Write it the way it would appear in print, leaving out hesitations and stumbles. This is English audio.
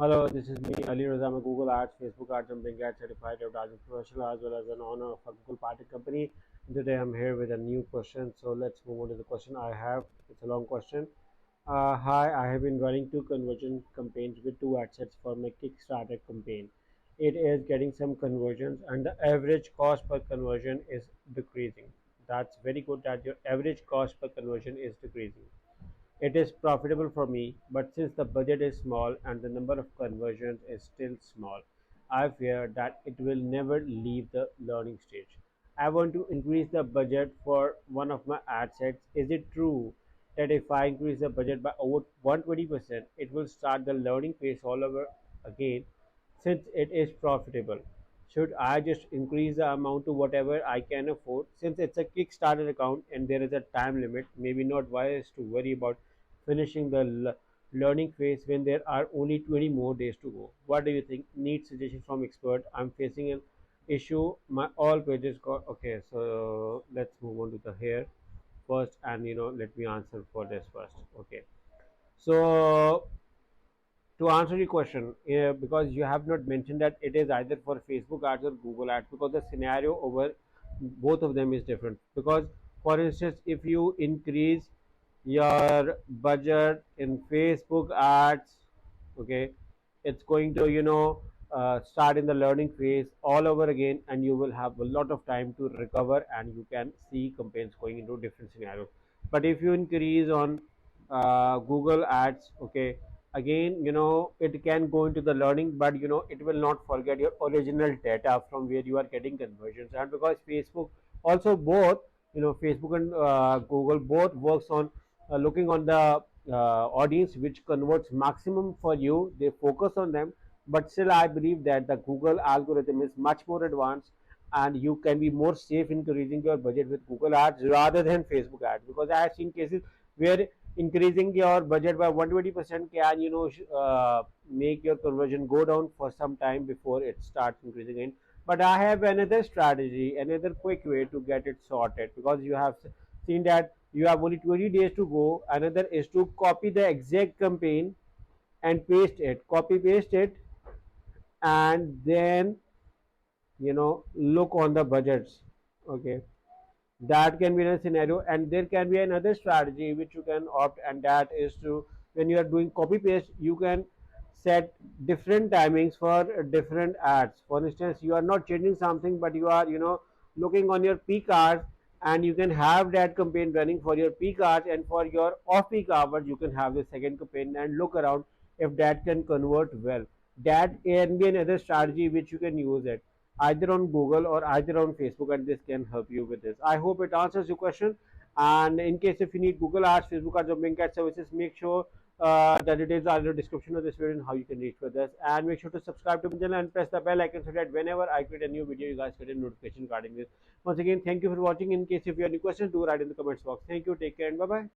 Hello, this is me, ALIRAZAMARKETING, Google Ads, Facebook Ads, and Bing Ads certified advertising professional as well as an owner of a Google Party company. Today I'm here with a new question. So let's move on to the question I have. It's a long question. Hi, I have been running two conversion campaigns with two ad sets for my Kickstarter campaign. It is getting some conversions and the average cost per conversion is decreasing. That's very good that your average cost per conversion is decreasing. It is profitable for me, but since the budget is small and the number of conversions is still small, I fear that it will never leave the learning stage. I want to increase the budget for one of my ad sets. Is it true that if I increase the budget by over 120%, it will start the learning phase all over again since it is profitable? Should I just increase the amount to whatever I can afford? Since it's a Kickstarter account and there is a time limit, maybe not wise to worry about finishing the learning phase when there are only 20 more days to go. What do you think? Need suggestion from expert. I'm facing an issue. My all pages got okay. So let's move on to the here first, and let me answer for this first. Okay. So to answer your question, because you have not mentioned that it is either for Facebook ads or Google ads, because the scenario over both of them is different. Because for instance, if you increase your budget in Facebook ads, okay, it's going to start in the learning phase all over again, and you will have a lot of time to recover, and you can see campaigns going into different scenarios. But if you increase on Google ads, okay, again it can go into the learning, but it will not forget your original data from where you are getting conversions. And because Facebook also both, Facebook and Google both works on looking on the audience which converts maximum for you, they focus on them. But still I believe that the Google algorithm is much more advanced, and you can be more safe increasing your budget with Google ads rather than Facebook ads, because I have seen cases where increasing your budget by 120% can make your conversion go down for some time before it starts increasing again. But I have another strategy, another quick way to get it sorted, because you have seen that you have only 20 days to go. Another is to copy the exact campaign and paste it, copy paste it, and then look on the budgets. Okay, that can be a scenario. And there can be another strategy which you can opt, and that is to, when you are doing copy paste, you can set different timings for different ads. For instance, you are not changing something, but you are looking on your peak hours, and you can have that campaign running for your peak hours, and for your off peak hours you can have the second campaign and look around if that can convert well. That can be another strategy which you can use it either on Google or either on Facebook, and this can help you with this. I hope it answers your question. And in case if you need Google Ads, Facebook Ads, or Bing Ads services, make sure the details are in the description of this video and how you can reach with us. And make sure to subscribe to my channel and press the bell icon so that whenever I create a new video, you guys get a notification regarding this. Once again, thank you for watching. In case if you have any questions, do write in the comments box. Thank you. Take care and bye bye.